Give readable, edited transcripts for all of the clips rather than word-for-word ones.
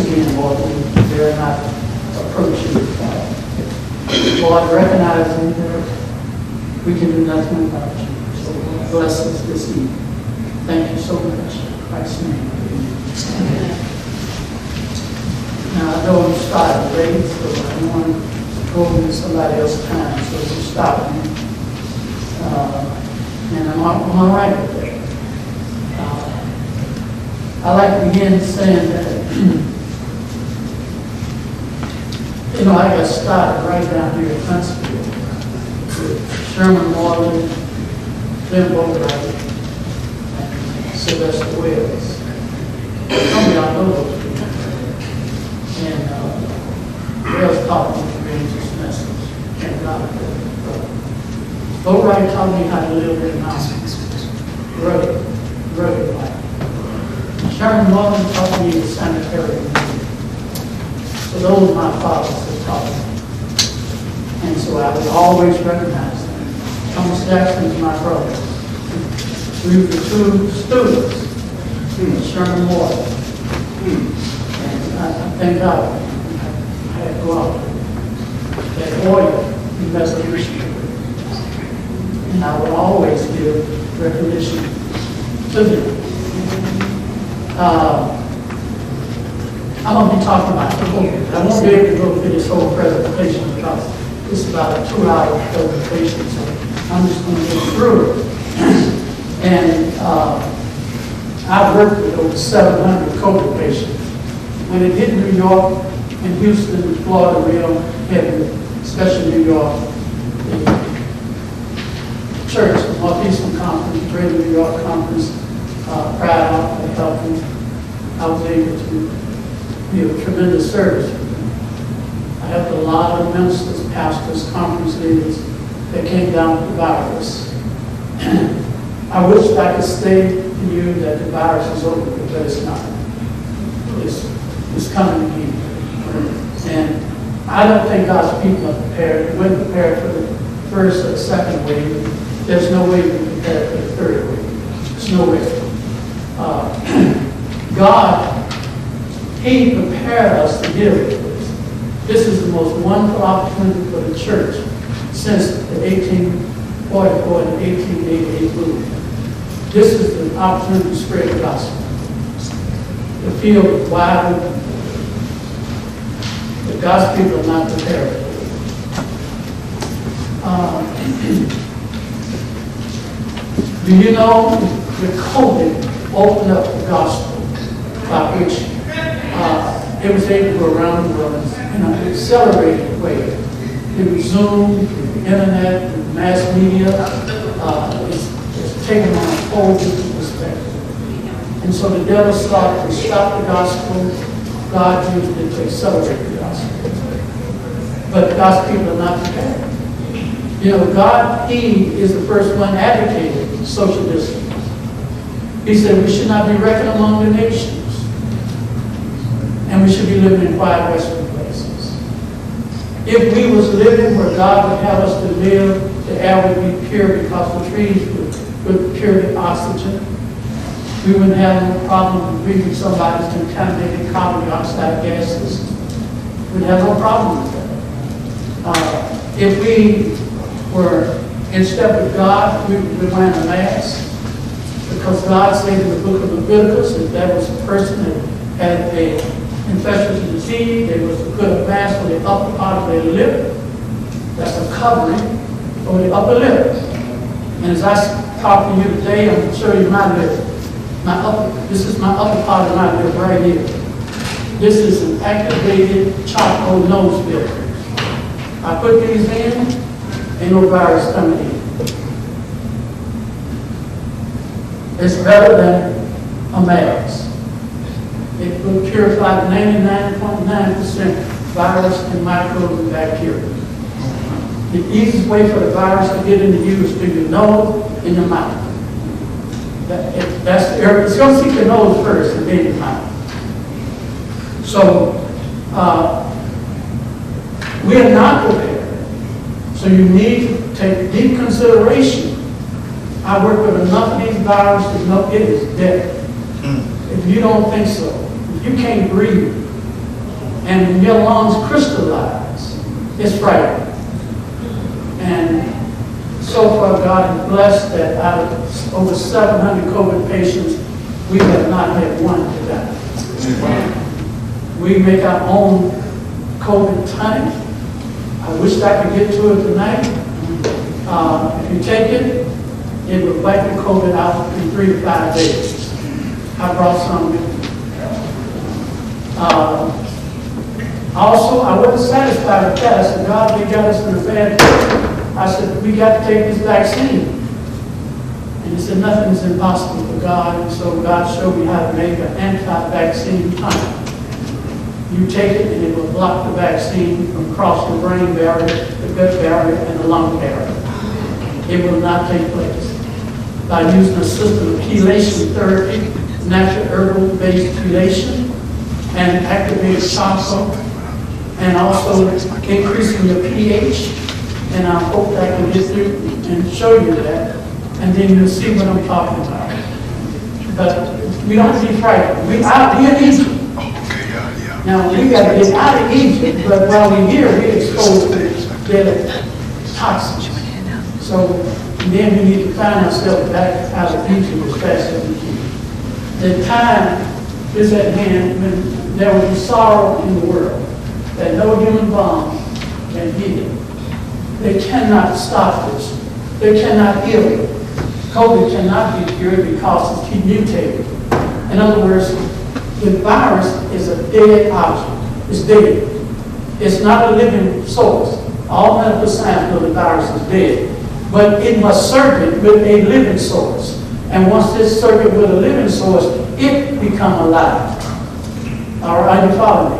again, Lord, we dare not approach you. Lord, recognizing that we can do nothing without you. So bless us this evening. Thank you so much. In Christ's name. Amen. Now, I know I'm starting late, so I don't want to go into somebody else's time, so I'm stopping. And I'm all right with that. I like to begin saying that, you know, I got started right down here at Huntsville with Sherman Morley, Glenn Bowright, and Sylvester Wells. Some of y'all know those people. And Wells taught me to bring this message. Thank God for that. Bowright taught me how to live in the mountains. Rugged life. Sherman Morley taught me the sanitary. So those my fathers have taught me. And so I would always recognize them. Thomas Jackson is my brother. We were the two students of Sherman Morley. And I thank God I had to go out that oil in resolution. And I would always give recognition to them. I'm going to be talking about COVID. I won't be able to go through this whole presentation because it's about a 2-hour presentation, so I'm just going to get through it. And I've worked with over 700 COVID patients. When it hit New York and Houston and Florida real heavy, especially New York, the church, the Northeastern Conference, Greater New York Conference, proud of the help me. I was able to be of tremendous service for them. I helped a lot of ministers, pastors, conference leaders that came down with the virus. I wish I could say to you that the virus is over, but it's not. It's coming again. And I don't think God's people are prepared. We weren't prepared for the first or second wave. There's no way we're prepared for the third wave. There's no way. God, He prepared us to deal with this. This is the most wonderful opportunity for the church since the 1844 and 1888 movement. This is the opportunity to spread the gospel. The field is wide open. But God's people are not prepared. Do you know that COVID opened up the gospel by which it was able to go around the world in an accelerated way? It was Zoom, internet, mass media. It's taken on a whole different perspective. And so the devil started to stop the gospel. God used it to accelerate the gospel. But God's people are not prepared. You know, God, He is the first one advocating social distance. He said we should not be reckoned among the nations. And we should be living in quiet resting places. If we was living where God would have us to live, the air would be pure because the trees would pure the oxygen. We wouldn't have no problem with breathing somebody's contaminated carbon dioxide gases. We'd have no problem with that. If we were in step with God, we would be wearing a mask. Because God said in the book of Leviticus that there was a person that had an infectious disease, they was to put a mask on the upper part of their lip. That's a covering on the upper lip. And as I talk to you today, I'm going to show you my lip. This is my upper part of my lip right here. This is an activated charcoal nose filter. I put these in, ain't no virus coming in. It's better than a mask. It will purify 99.9% virus and microbes and bacteria. The easiest way for the virus to get into you is through your nose and your mouth. That's the area. It's going to seek your nose first and then your mouth. So we are not prepared. So you need to take deep consideration. I work with enough of these viruses to know it is dead. If you don't think so, if you can't breathe, And when your lungs crystallize, it's frightening. And so far, God is blessed that out of over 700 COVID patients, we have not had one to die. We make our own COVID tonic. I wish I could get to it tonight. If you take it, it will wipe the COVID out in 3 to 5 days. I brought some with me. Also, I wasn't satisfied with that. I said, God, we got us in a bad place. I said, we got to take this vaccine. And he said, nothing is impossible for God. And so God showed me how to make an anti-vaccine tonic. You take it and it will block the vaccine from crossing the brain barrier, the gut barrier, and the lung barrier. It will not take place. By using a system of chelation therapy, natural herbal-based chelation, and activated charcoal, and also increasing your pH. And I hope that I can get through and show you that, and then you'll see what I'm talking about. But we don't be frightened. We are in Egypt. Now we got to get out of Egypt, but while we're here, we're exposed to deadly toxins. So then we need to find ourselves back out of Egypt as fast as we can. The time is at hand when there will be sorrow in the world that no human bomb can heal. They cannot stop this. They cannot heal it. COVID cannot be cured because it keeps mutating. In other words, the virus is a dead object. It's dead. It's not a living source. All medical science knows the virus is dead. But it must circuit with a living source. And once this circuit with a living source, it becomes alive. All right, you follow me?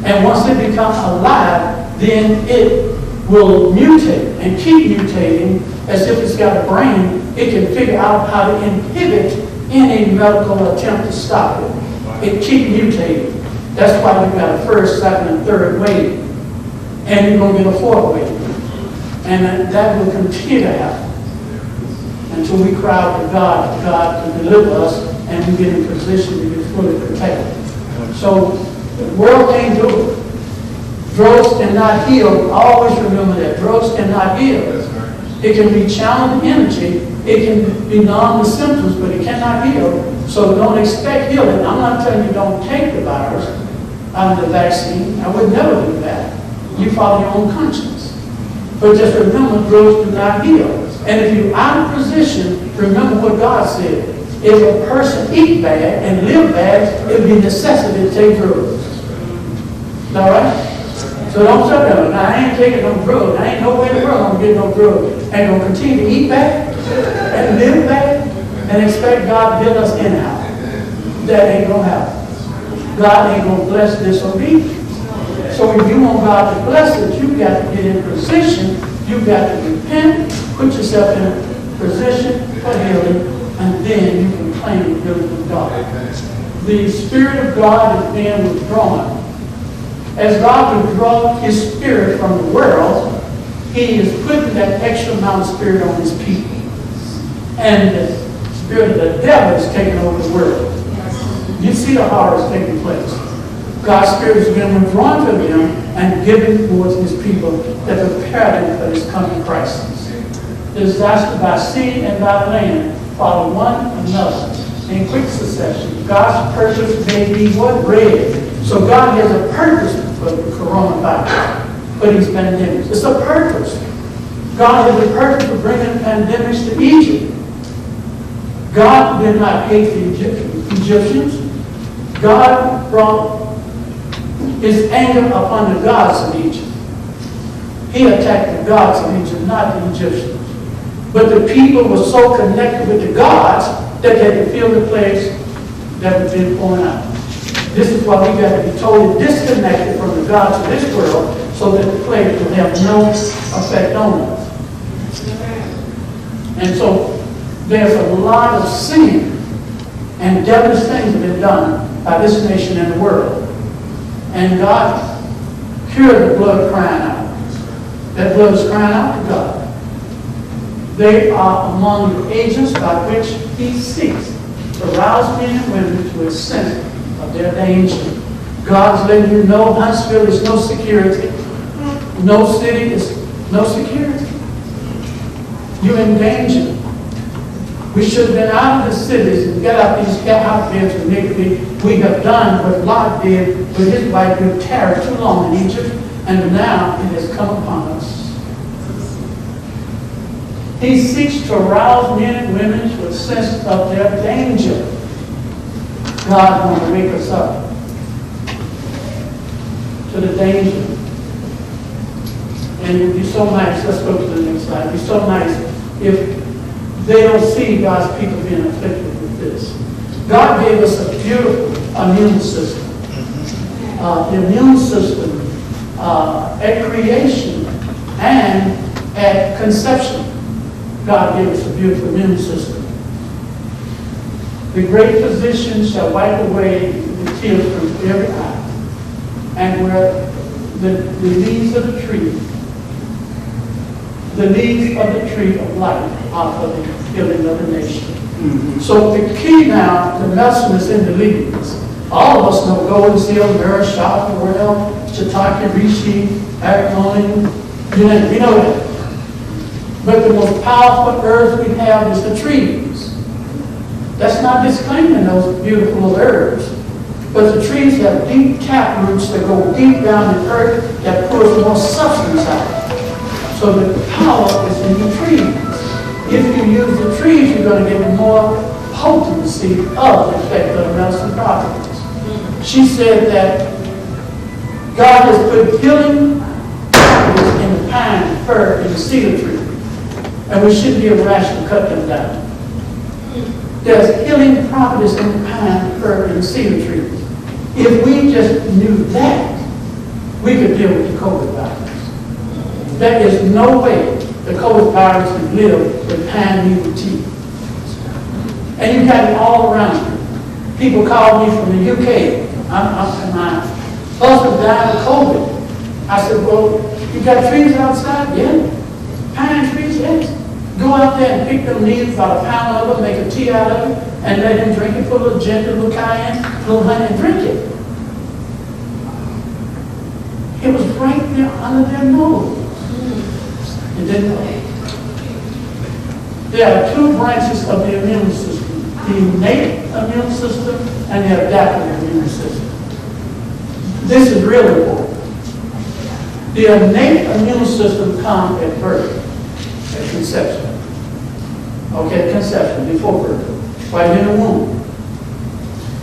And once it becomes alive, then it will mutate and keep mutating as if it's got a brain. It can figure out how to inhibit any medical attempt to stop it. It keeps mutating. That's why we've got a first, second, and third wave. And you're going to get a fourth wave. And that will continue to happen until we cry out to God, God to deliver us, and we get in position to be fully protected. So the world can't do it. Drugs cannot heal. Always remember that. Drugs cannot heal. It can be challenge energy. It can be numb the symptoms, but it cannot heal. So don't expect healing. I'm not telling you don't take the virus out of the vaccine. I would never do that. You follow your own conscience. But just remember, drugs do not heal. And if you're out of position, remember what God said. If a person eat bad and live bad, it would be necessity to take drugs. All right? So don't say that. Now, I ain't taking no drugs. I ain't no way in the world I'm getting no drugs. And going to continue to eat bad and live bad and expect God to heal us anyhow. That ain't going to happen. God ain't going to bless disobedience. So if you want God to bless it, you've got to get in position. You've got to repent, put yourself in a position for healing, and then you can claim the healing of God. The Spirit of God is being withdrawn. As God withdraw His Spirit from the world, He is putting that extra amount of Spirit on His people. And the Spirit of the devil is taking over the world. You see the horrors taking place. God's Spirit is being withdrawn from them and given towards His people that prepare them for this coming crisis. Disaster by sea and by land follow one another in quick succession. God's purpose may be what? Red. So God has a purpose for the coronavirus, for these pandemics. It's a purpose. God has a purpose for bringing pandemics to Egypt. God did not hate the Egyptians. God brought His anger upon the gods of Egypt. He attacked the gods of Egypt, not the Egyptians. But the people were so connected with the gods that they could feel the plagues that was being poured out. This is why we got to be totally disconnected from the gods of this world so that the plagues will have no effect on us. And so there's a lot of sin and devilish things that have been done by this nation and the world. And God cured the blood crying out. That blood is crying out to God. They are among the agents by which He seeks to rouse men and women to a sense of their danger God's letting you know Huntsville is no security. No city is no security. You're in danger. We should have been out of the cities and get out these hotbeds of iniquity. We have done what Lot did with his wife who tarried too long in Egypt, and now it has come upon us. He seeks to arouse men and women to a sense of their danger. God wants to wake us up to the danger. And it would be so nice, let's go to the next slide, it would be so nice if they don't see God's people being afflicted with this. God gave us a beautiful immune system. The immune system at creation and at conception. God gave us a beautiful immune system. The great physician shall wipe away the tears from every eye. And where the leaves of the tree of life are for the healing of the nation. So the key now to medicine is in the leaves. All of us know Golden Seal, Marishal, Morel, Shiitake, Reishi, Acronym, we know that. But the most powerful herbs we have is the trees. That's not disclaiming those beautiful herbs. But the trees have deep tap roots that go deep down in the earth that pours more substance out. So the power is in the trees. If you use the trees, you're going to get more potency of the effect of the medicine properties. She said that God has put healing properties in the pine, the fir, and the cedar tree. And we shouldn't be rash to cut them down. There's healing properties in the pine, the fir, and the cedar trees. If we just knew that, we could deal with the COVID virus. There is no way the COVID virus can live with pine needle tea. And you got it all around you. People call me from the UK. My husband died of COVID. I said, well, you got trees outside? Yeah. Pine trees? Yes. Go out there and pick them leaves, about a pound of them, make a tea out of it, and let him drink it, put a little ginger, a little cayenne, a little honey, and drink it. It was right there under their nose. You didn't know. There are two branches of the immune system, the innate immune system and the adaptive immune system. This is really important. The innate immune system comes at birth, at conception. Okay, conception, before birth, right in the womb.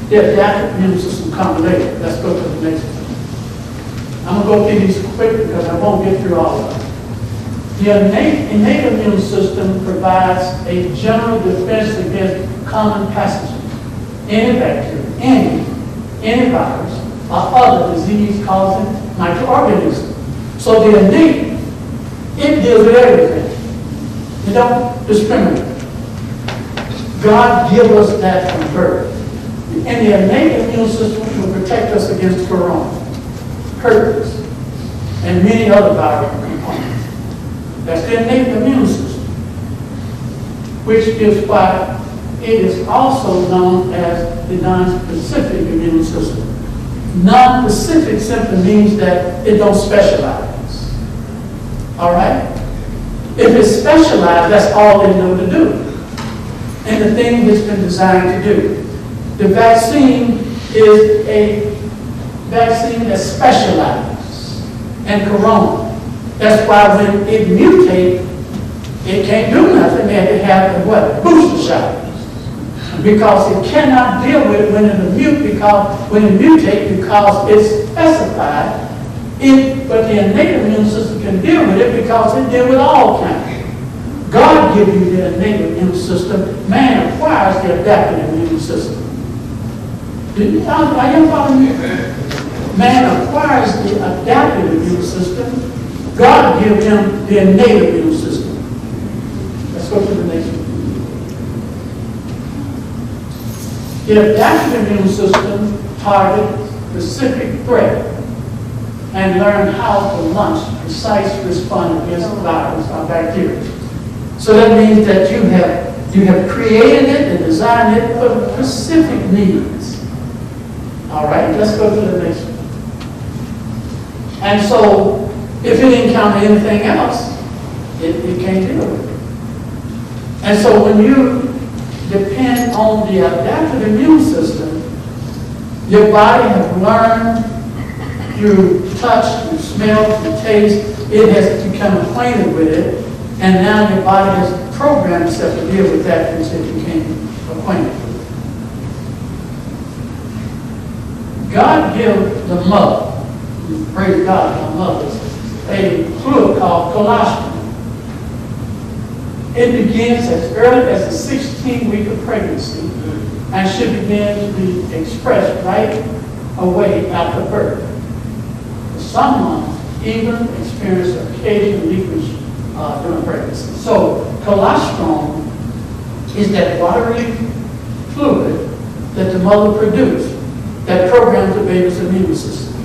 The adaptive immune system comes later. Let's go to the next one. I'm going to go through these quick because I won't get through all of them. The innate immune system provides a general defense against common pathogens, any bacteria, any virus, or other disease-causing microorganisms. So the innate, it deals with everything. You don't discriminate. God gives us that from birth. And the innate immune system will protect us against corona, herpes, and many other viral components. That's the innate immune system, which is why it is also known as the non-specific immune system. Non-specific simply means that it don't specialize. All right? If it's specialized, that's all they know to do. And the thing it's been designed to do. The vaccine is a vaccine that's specialized and corona. That's why when it mutates, it can't do nothing. They have to have the what? Booster shot. Because it cannot deal with it when it mutates because it's specified. But the innate immune system can deal with it because it deals with all kinds. God gives you the innate immune system. Man acquires the adaptive immune system. Are you following me? Man acquires the adaptive immune system. God gives him the innate immune system. Let's go to the next one. The adaptive immune system targets specific threat and learn how to launch precise response against virus or bacteria. So that means that you have created it and designed it for specific needs. All right, let's go to the next one. And so, if it encountered anything else, it can't deal with it. And so when you depend on the adaptive immune system, your body has learned through touch, through smell, through taste, it has become acquainted with it, and now your body has programmed itself to deal with that which it became acquainted with. God gives the mother, praise God, the mothers, a fluid called colostrum. It begins as early as the 16th week of pregnancy and should begin to be expressed right away after birth. Some moms even experience occasional leakage during pregnancy. So colostrum is that watery fluid that the mother produces that programs the baby's immune system.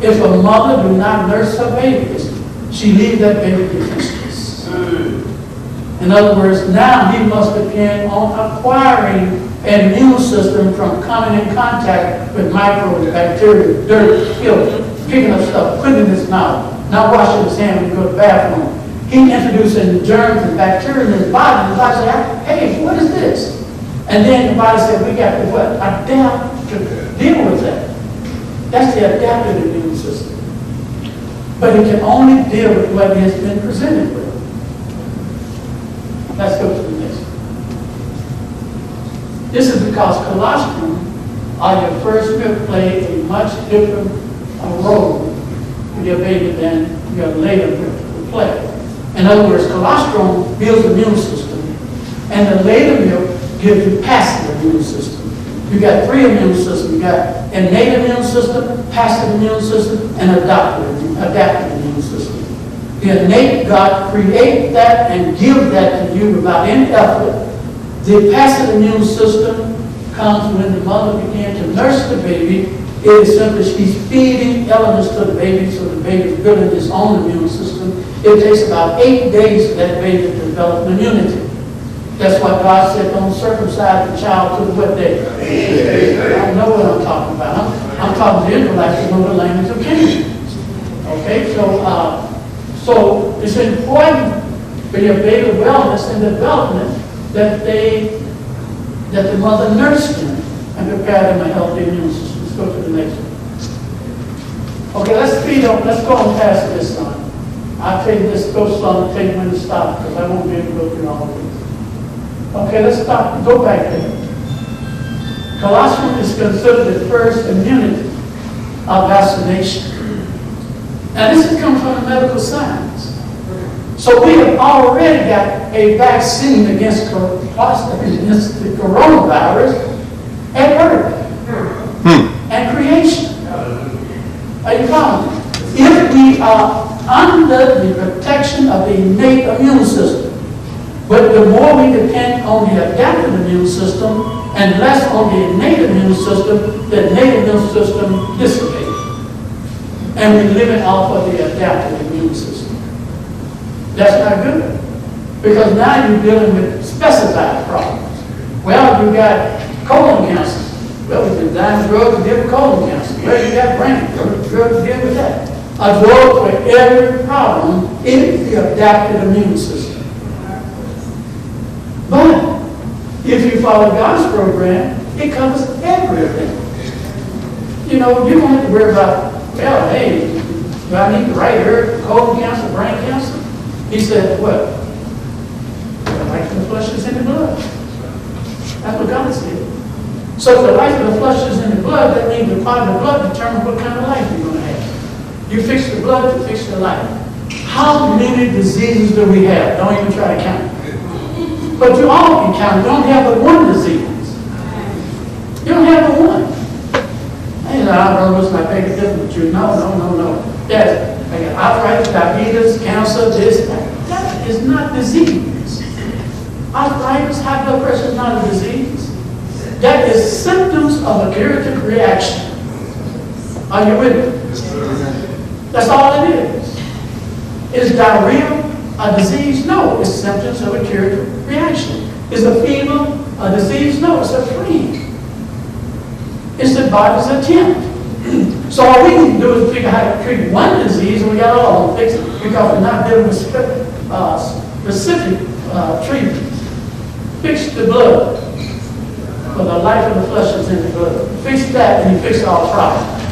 If a mother do not nurse her babies, she leaves that baby defenseless. In other words, now he must depend on acquiring an immune system from coming in contact with microbes, bacteria, dirt, filth, picking up stuff, putting it in his mouth, not washing his hands when he goes to the bathroom. He introducing germs and bacteria in his body, and the body says, hey, what is this? And then the body said, we got to what? Adapt to deal with that. That's the adaptive immune system. But it can only deal with what it has been presented with. Let's go to the next one. This is because colostrum or your first milk played a much different role with your baby than your later milk will play. In other words, colostrum builds the immune system, and the later milk gives you passive immune system. You got three immune systems. You got innate immune system, passive immune system, and adaptive immune system. The innate, God created that and give that to you without any effort. The passive immune system comes when the mother begins to nurse the baby. It is simply she's feeding elements to the baby so the baby is building his own immune system. It takes about 8 days for that baby to develop immunity. That's why God said, don't circumcise the child to what day? I don't know what I'm talking about. I'm talking to Israelites who know the language of Canaan. Okay, so it's important for your baby wellness and development that the mother nurse them and prepare them a healthy immune system. Let's go to the next one. Okay, let's go and pass this on. I'll tell you this, go slow and tell you when to stop because I won't be able to go through all of this. Okay, let's stop. Go back there. Colostrum is considered the first immunity of vaccination. Now, this has come from the medical science. So we have already got a vaccine against the coronavirus at birth and creation. Are you following me? If we are under the protection of the innate immune system, but the more we depend on the adaptive immune system and less on the innate immune system, the innate immune system dissipates. And we live it off of the adaptive immune system. That's not good. Because now you're dealing with specified problems. Well, you got colon cancer. Well, we design drugs to deal with colon cancer. Well, you got brain drugs to deal with that. A drug for every problem is the adaptive immune system. But if you follow God's program, it covers everything. You know, you don't have to worry about, well, hey, do I need the right herb for colon cancer, brain cancer? He said, what? The life of the flesh is in the blood. That's what God said. So if the life of the flesh is in the blood, that means the part of the blood determines what kind of life you're going to have. You fix the blood, you fix the life. How many diseases do we have? Don't even try to count. But you all can count. You don't have but one disease. You don't have but one. Hey, I don't know what's my favorite difference with you. No. Yes, I got arthritis, diabetes, cancer, this, that. That is not disease. Arthritis, high blood pressure is not a disease. That is symptoms of a curative reaction. Are you with me? That's all it is. Is diarrhea a disease? No, it's symptoms of a curative reaction. Is a fever a disease? No, it's a freeze. It's the body's attempt So all we need to do is figure out how to treat one disease, and we got all of them fixed because we're not dealing with specific treatments. Fix the blood, for the life of the flesh is in the blood. Fix that, and you fix all problems.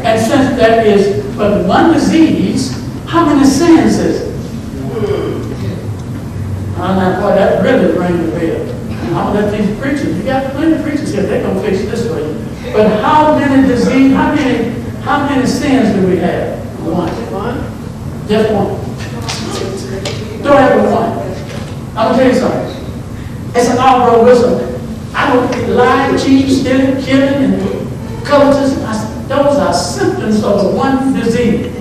And since that is but one disease, how many sins is it? I'm not, boy, that really rang the bell. I'm gonna let these preachers, you got plenty of preachers here, they're gonna fix this for you. But how many disease, how many sins do we have? One. Just one. Don't have one. I'm gonna tell you something. It's an all-road wisdom. I don't lie, cheat, stealing, killing, and covetous. Those are symptoms of the one disease.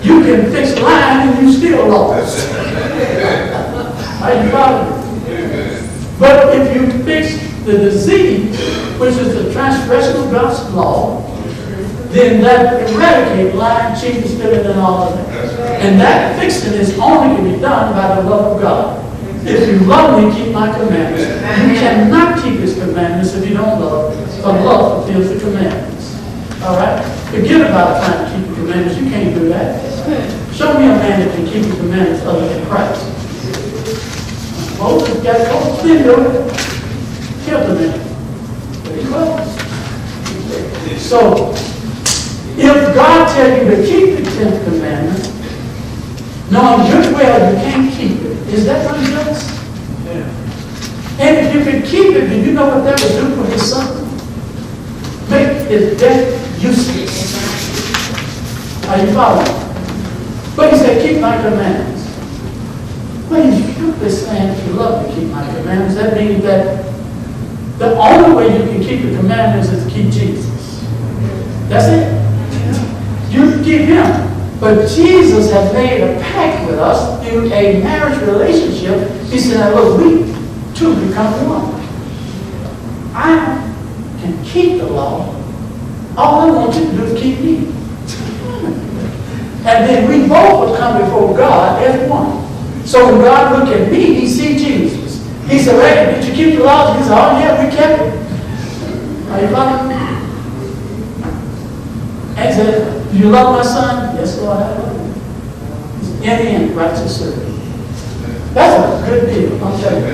You can fix lying and you still lost. Are you following? But if you fix the disease, which is the transgression of God's law, then that eradicates lying, cheating, stealing, and all of that. And that fixing is only to be done by the love of God. If you love me, keep my commandments. You cannot keep his commandments if you don't love. For love fulfills the commandments. All right? Forget about trying to keep the commandments. You can't do that. Show me a man that can keep the commandments other than Christ. Moses got close to him, killed the man. But he was. So, if God tells you to keep the 10th commandment, knowing good well you can't keep it, is that unjust? Yeah. And if you could keep it, do you know what that would do for his son? Make his death useless. Are you following? But he said, keep my commandments. Well, he's simply saying, if you love me, keep my commandments. That means that the only way you can keep the commandments is to keep Jesus. That's it. You can keep him. But Jesus has made a pact with us through a marriage relationship. He said, now look, we two become one. I can keep the law. All I want you to do is keep me. And then we both will come before God as one. So when God looked at me, he see Jesus. He said, hey, did you keep the laws? He said, oh yeah, we kept it. Are you following me? And he said, do you love my son? Yes, Lord, I love him. In the end, righteous servant. That's a good deal, I'm telling you.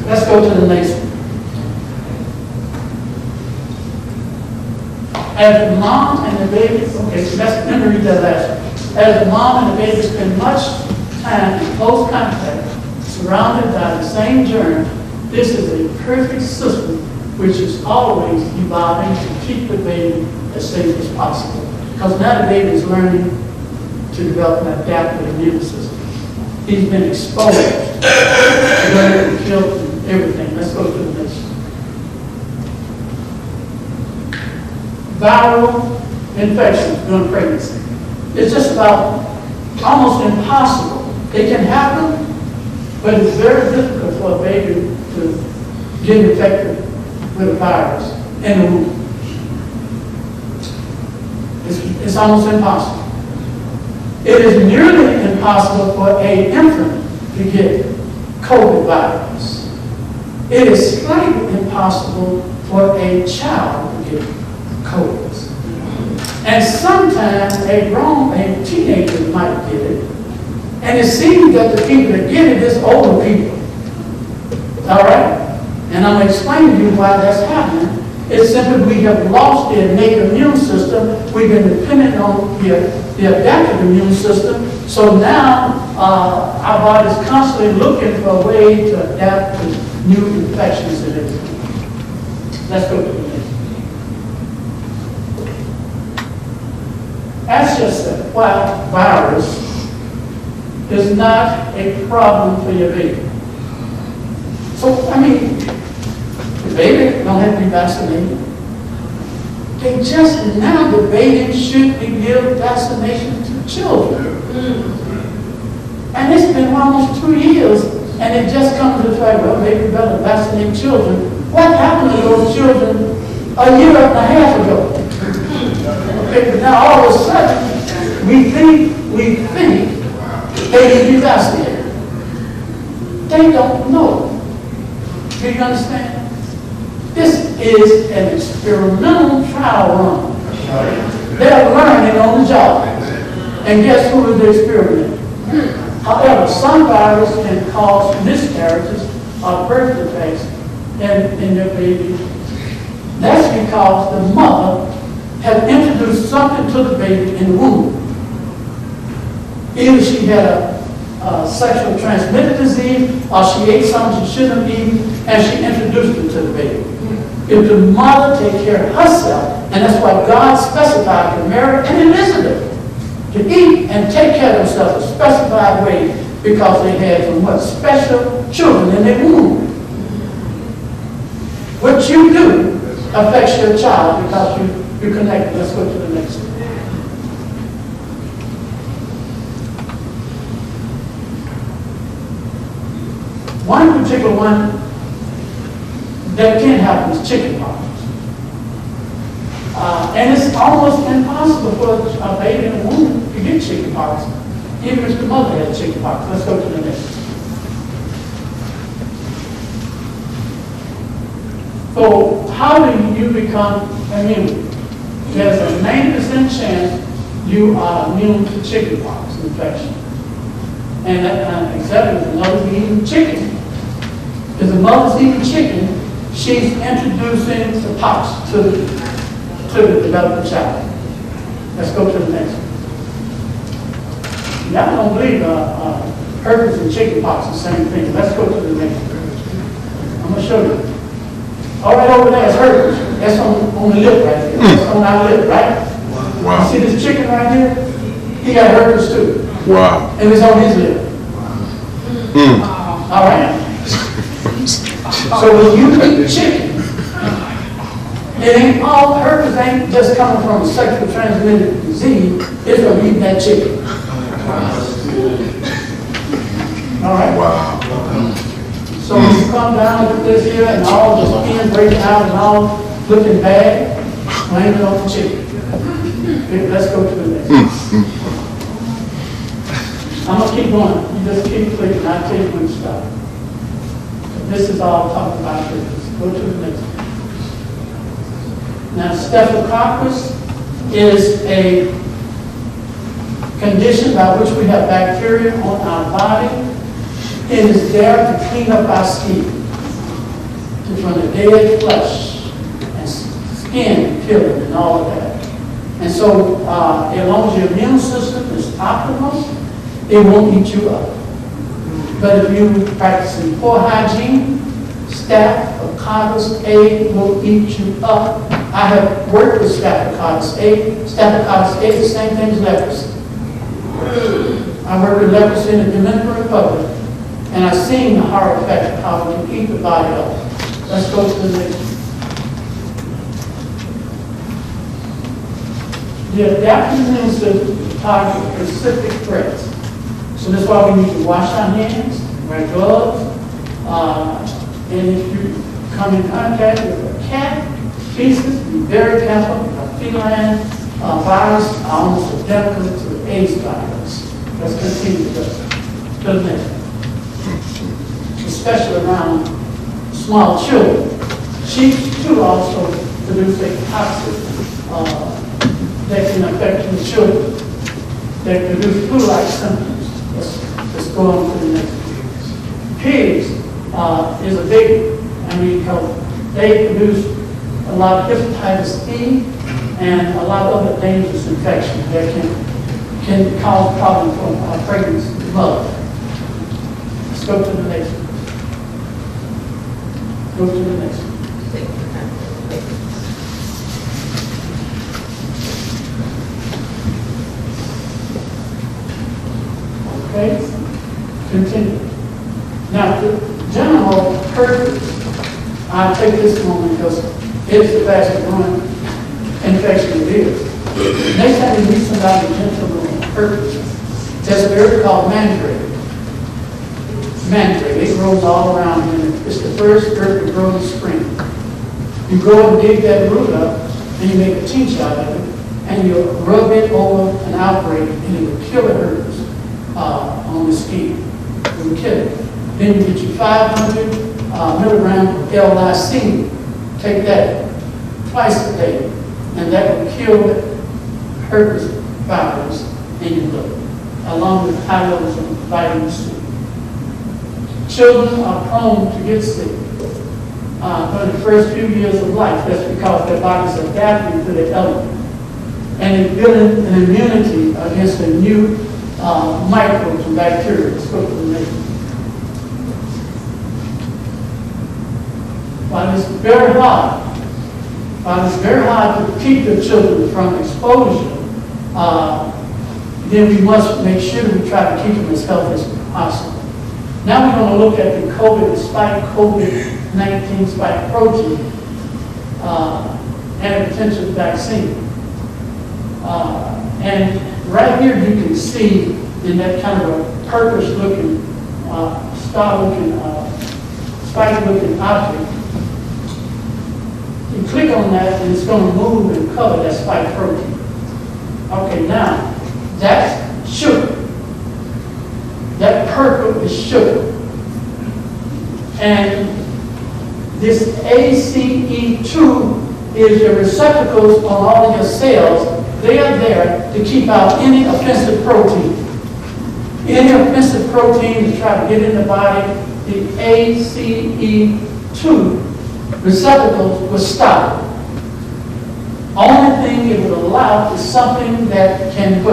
Let's go to the next one. As the mom and the baby, okay, so let me read that last one. As the mom and the baby spend much time in close contact, surrounded by the same germ, this is a perfect system which is always evolving to keep the baby as safe as possible. Because now the baby is learning to develop an adaptive immune system. He's been exposed to learning and killed and everything. Let's go to the next one. Viral infections during pregnancy. It's just about almost impossible. It can happen, but it's very difficult for a baby to get infected with a virus in the womb. It's almost impossible. It is nearly impossible for an infant to get COVID virus. It is slightly impossible for a child to get COVID. And sometimes a teenager might get it. And it seems that the people that get it is older people. All right? And I'm explaining to you why that's happening. It's simply we have lost the innate immune system. We've been dependent on the adaptive immune system. So now our body is constantly looking for a way to adapt to new infections and everything. Let's go to the next. Ask yourself why virus is not a problem for your baby. So, I mean, the baby don't have to be vaccinated. They just now debating should we give vaccination to children. And it's been almost 2 years, and it just comes to the fact, well, maybe we better vaccinate children. What happened to those children a year and a half ago? Okay, now all of a sudden, we think they need to be vaccinated. They don't know. Do you understand? This is an experimental trial run. They're learning on the job. And guess who is the experiment? However, some viruses can cause miscarriages or birth defects in their baby. That's because the mother has introduced something to the baby in the womb. Either she had a sexually transmitted disease, or she ate something she shouldn't have eaten, and she introduced it to the baby. If the mother take care of herself, and that's why God specified to Mary and Elizabeth to eat and take care of themselves in a specified way, because they had some what special children in their womb. What you do affects your child because you connect. Let's go to the next one. One particular one that can happen is chickenpox. And it's almost impossible for a baby in the womb to get chickenpox, even if the mother had chickenpox. Let's go to the next. So how do you become immune? There's a 90% chance you are immune to chickenpox infection. And except if the mother's eating chicken. If the mother's eating chicken, she's introducing the pox to the developing child. Let's go to the next one. Y'all don't believe herpes and chickenpox are the same thing. Let's go to the next one. I'm going to show you. All right, over there is herpes. That's on the lip right there. That's on our lip, right? Wow. You see this chicken right here? He got herpes too. Wow. And it's on his lip. All right. So when you eat chicken, it ain't all herpes ain't just coming from a sexually transmitted disease. It's from eating that chicken. All right. Wow. So when you come down with this here and all the skin breaking out and all looking bad, blame it on the chicken. Okay, let's go to the next. I'm gonna keep going. You just keep clicking. I'll tell you when to stop. This is all talking about herpes. Go to the next one. Now, Staphylococcus is a condition by which we have bacteria on our body. It is there to clean up our skin, from the dead flesh and skin and kill it and all of that. And so, as long as your immune system is optimal, it won't eat you up. But if you practice poor hygiene, Staphylococcus A will eat you up. I have worked with Staphylococcus A. Staphylococcus A is the same thing as leprosy. I worked with leprosy in the Dominican Republic, and I've seen the horror effect of how it can eat the body up. Let's go to the next. The adaptive immune system targets specific threats. So that's why we need to wash our hands, wear gloves, and if you come in contact with a cat, feces, be very careful because feline virus are almost identical to the AIDS virus. Let's continue to the next one. Especially around small children. Sheep too also produce a toxic that can affect the children. They produce flu-like symptoms. Let's go on to the next one. Pigs is a big, because they produce a lot of hepatitis E and a lot of other dangerous infections that can cause problems for a pregnant mother. Let's go to the next one. Go to the next one. Okay, continue. Now, the general herpes, I'll take this moment because it's the fastest growing infection it is. Next time you meet somebody with genital herpes, there's an area called mandrake. Mandrake, it grows all around here. It's the first herb to grow in the spring. You go and dig that root up, and you make a tincture out of it, and you rub it over an outbreak, and it will kill the herpes on the skin. It will kill it. Then you get you 500 milligrams of L-lysine take that twice a day, and that will kill the herpes virus in your blood, along with high levels of vitamin C. Children are prone to get sick for the first few years of life. That's because their bodies are adapting to the element, and they build an immunity against the new microbes and bacteria. While it's very hard to keep the children from exposure, then we must make sure we try to keep them as healthy as possible. Now we're going to look at the COVID-19 spike protein and a potential vaccine. And right here you can see in that kind of a purplish-looking, star-looking, spike-looking object. You click on that and it's going to move and cover that spike protein. Okay, now that's sugar. That purple is sugar. And this ACE2 is your receptacles on all of your cells. They are there to keep out any offensive protein. Any offensive protein to try to get in the body, the ACE2 receptacles will stop. Only thing it would allow is something that can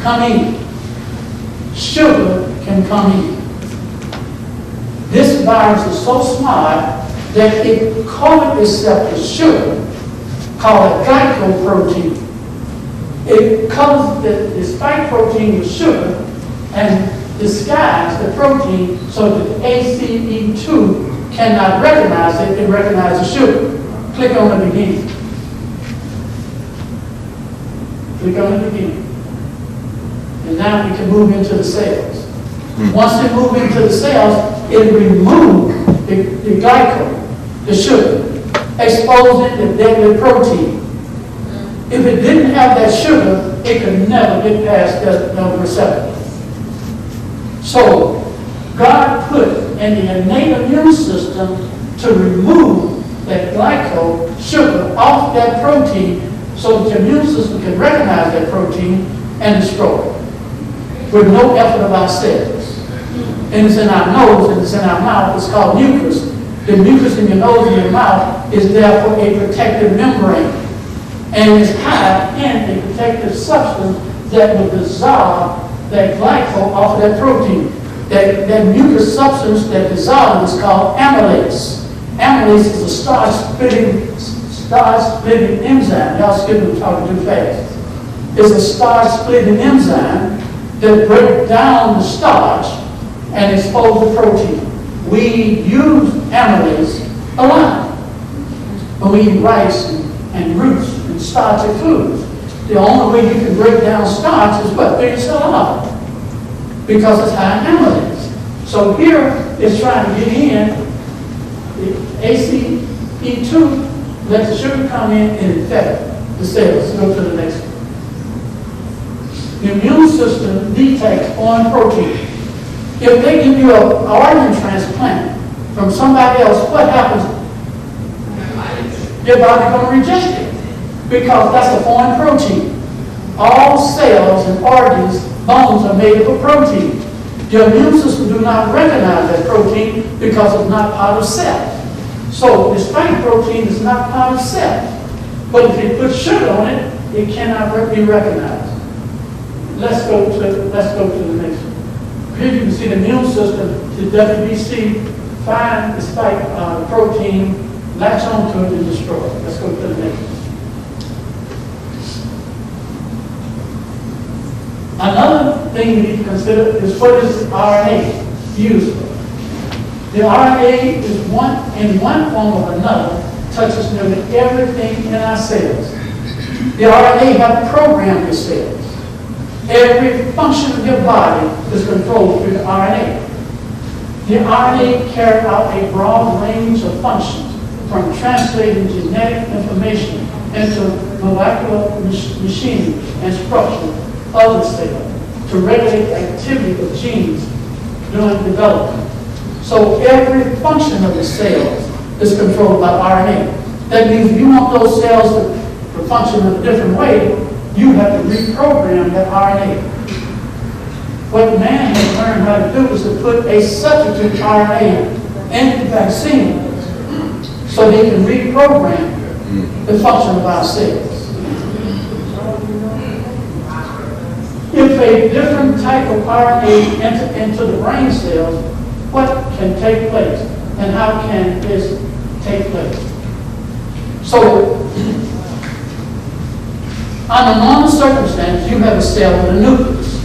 come in. Sugar can come in. This virus is so smart that it coated itself with sugar, called a glycoprotein. It covers the spike protein with sugar and disguises the protein so that ACE2 cannot recognize it and recognize the sugar. Click on it again. Click on it again. And now we can move into the cells. Once they move into the cells, it removes the glycol, the sugar, exposing the deadly protein. If it didn't have that sugar, it could never get past the receptor. So God put in the innate immune system to remove that glycol, sugar, off that protein so that the immune system can recognize that protein and destroy it with no effort of ourselves. And it's in our nose and it's in our mouth. It's called mucus. The mucus in your nose and your mouth is therefore a protective membrane. And it's high in a protective substance that will dissolve that glycol off of that protein. That mucus substance that dissolves is called amylase. Amylase is a starch-splitting enzyme. Y'all skip me talking too fast. It's a starch-splitting enzyme that breaks down the starch and expose the protein. We use amylase a lot when we eat rice and roots and starchy foods. The only way you can break down starch is what? Through your saliva, because it's high in amylase. So here it's trying to get in the ACE2, let the sugar come in and infect the cells. Let's go to the next one. The immune system detects foreign protein. If they give you an organ transplant from somebody else, what happens? Your body's going to reject it because that's a foreign protein. All cells and organs, bones are made of a protein. Your immune system do not recognize that protein because it's not part of cells. So the spike protein is not part of cells. But if you put sugar on it, it cannot be recognized. Let's go to the next one. Here you can see the immune system, the WBC, find the spike protein, latch onto it and destroy it. Let's go to the next one. Another thing we need to consider is what is RNA used for. The RNA is in one form or another, touches nearly everything in our cells. The RNA have programmed your cells. Every function of your body is controlled through the RNA. The RNA carries out a broad range of functions, from translating genetic information into molecular machinery and structure of the cell, to regulate activity of genes during development. So every function of the cells is controlled by RNA. That means if you want those cells to function in a different way, you have to reprogram that RNA. What man has learned how to do is to put a substitute RNA in the vaccine so they can reprogram the function of our cells. If a different type of RNA enter into the brain cells, what can take place and how can this take place? So, under normal circumstances, you have a cell with a nucleus.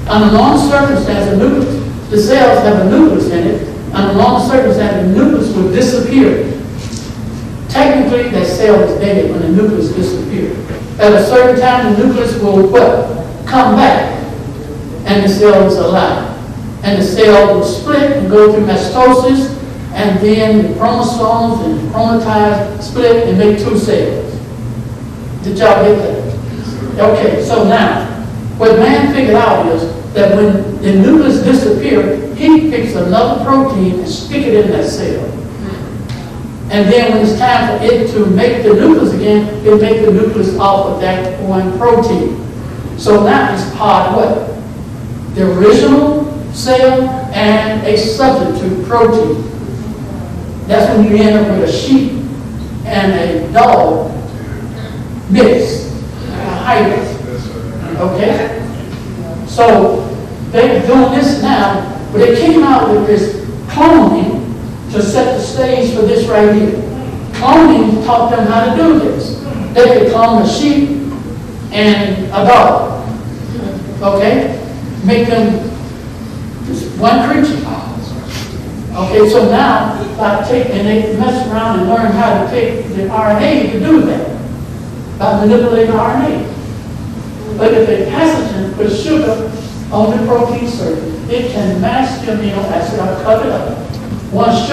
Under normal circumstances, the cells have a nucleus in it. Under normal circumstances, the nucleus will disappear. Technically, that cell is dead when the nucleus disappears. At a certain time, the nucleus will what? Come back, and the cell is alive. And the cell will split and go through mitosis, and then the chromosomes and the chromatides split and make two cells. Did y'all get that? Okay, so now, what man figured out is that when the nucleus disappears, he picks another protein and stick it in that cell. And then when it's time for it to make the nucleus again, it make the nucleus off of that one protein. So now it's part of what? The original cell and a substitute protein. That's when you end up with a sheep and a dog mixed, a hybrid. Okay? So they're doing this now, but they came out with this cloning to set the stage for this right here. Cloning taught them how to do this. They could clone a sheep and a dog. Okay? Make them just one creature. Okay, so now and they mess around and learn how to take the RNA to do that by manipulating RNA. But if a pathogen puts sugar on the protein surface, it can mask the amino acid or cut it up. Once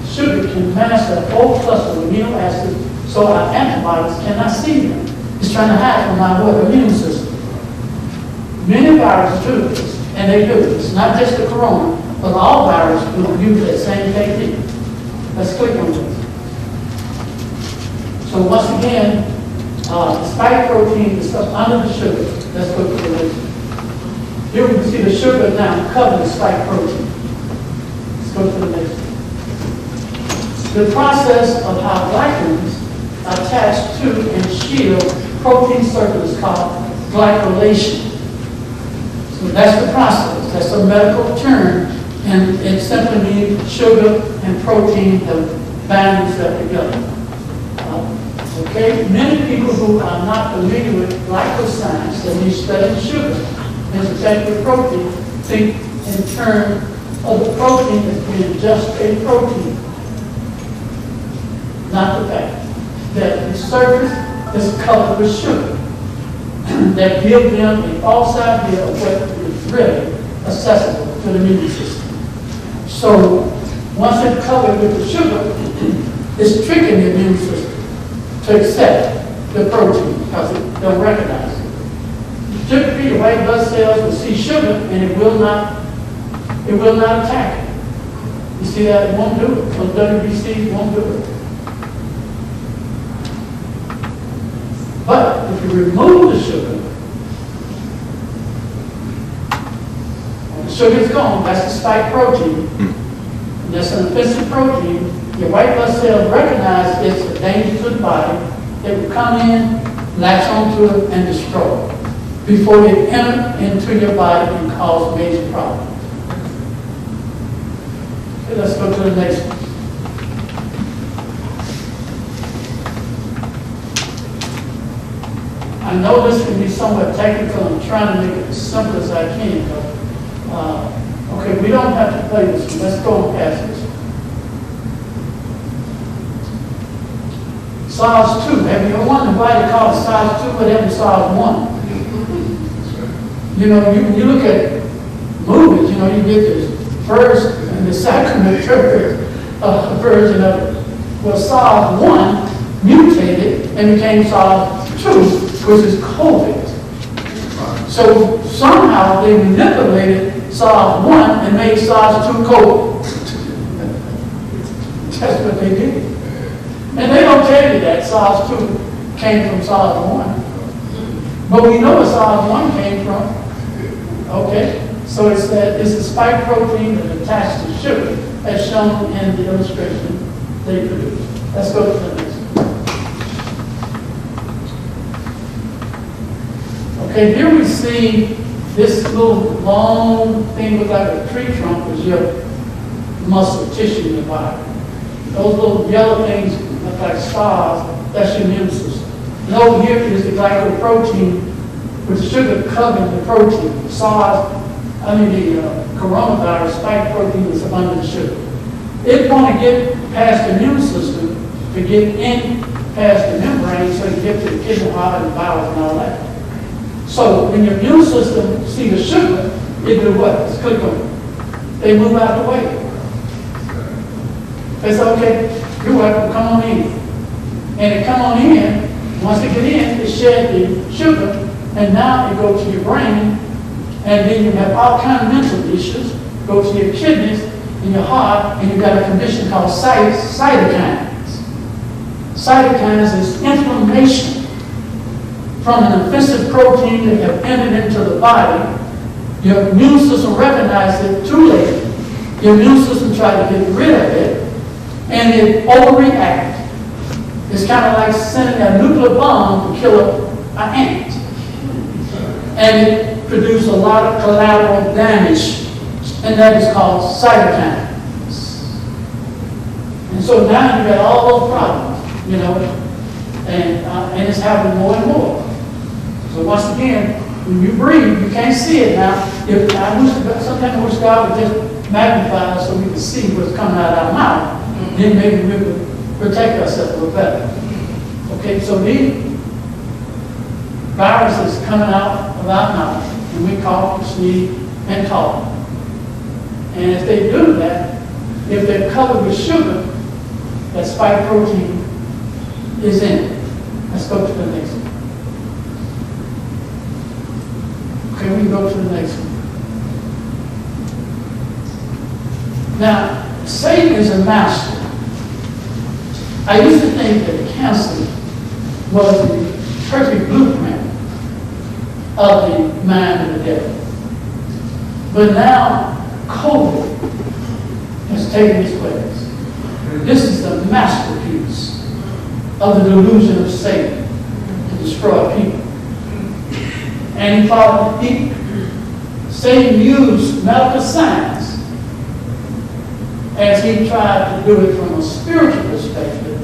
sugar can mask a whole cluster of amino acids, so our antibodies cannot see them. It's trying to hide from our immune system. Many viruses do this, and they do. It's not just the corona, but all viruses will use that same technique. Let's click on this. So once again, the spike protein is up under the sugar. Let's go to the next. Here we can see the sugar now covering the spike protein. Let's go to the next one. The process of how glycans attach to and shield protein surface is called glycolation. So that's the process. That's a medical term, and it simply means sugar and protein have bound themselves together. Okay, many people who are not familiar with glycoscience, that means studying sugar and particular protein, think in terms of the protein as being just a protein. Not the fact that the surface is covered with sugar that give them a false idea of what is really accessible to the immune system. So once it's covered with the sugar, it's tricking the immune system to accept the protein because it don't recognize it. Typically, the white blood cells will see sugar and it will not attack it. You see that? It won't do it. So WBC won't do it. But if you remove the sugar, when the sugar is gone, that's the spike protein. And that's an offensive protein. Your white blood cells recognize it's a danger to the body. They will come in, latch onto it, and destroy it before they enter into your body and cause major problems. Okay, let's go to the next one. I know this can be somewhat technical. I'm trying to make it as simple as I can. But, okay, we don't have to play this one. Let's go past this one. SARS-2. Have you ever wondered why they call it SARS-2 but every SARS-1? You know, you look at movies, you know, you get this first and the second and third version of it. Well, SARS-1 mutated and became SARS-2, which is COVID. So somehow they manipulated SARS-1 and made SARS-2 COVID. That's what they did. And they don't tell you that SARS 2 came from SARS 1. But we know where SARS 1 came from. Okay? So it's a spike protein that attached to sugar, as shown in the illustration they produced. Let's go to the next one. Okay, here we see this little long thing with like a tree trunk is your muscle tissue in your body. Those little yellow things look like stars, that's your immune system. And over here is the glycoprotein with sugar covering the protein. The coronavirus spike protein is abundant sugar. It's going to get past the immune system to get in past the membrane so you get to the kidney, heart, and bowels and all that. So when your immune system see the sugar, it do what? It's click on it. They move out of the way. They say, okay, you're welcome, come on in. And it come on in, once they get in, it shed the sugar, and now it goes to your brain, and then you have all kinds of mental issues, go to your kidneys and your heart, and you've got a condition called cytokines. Cytokines is inflammation from an offensive protein that have entered into the body. Your immune system recognizes it too late. Your immune system tries to get rid of it, and it overreacts. It's kind of like sending a nuclear bomb to kill an ant. And it produces a lot of collateral damage, and that is called cytokines. And so now you've got all those problems, and it's happening more and more. So once again, when you breathe, you can't see it now. Sometimes I wish God would just magnify us so we can see what's coming out of our mouth. Then maybe we could protect ourselves a little better. Okay, so these viruses coming out of our mouth, and we cough, sneeze, and talk. And if they do that, if they're covered with sugar, that spike protein is in it. Let's go to the next one. Okay, we can go to the next one. Now, Satan is a master. I used to think that cancer was the perfect blueprint of the mind of the devil. But now, COVID has taken its place. This is the masterpiece of the delusion of Satan to destroy people. And Satan used medical science as he tried to do it from a spiritual perspective.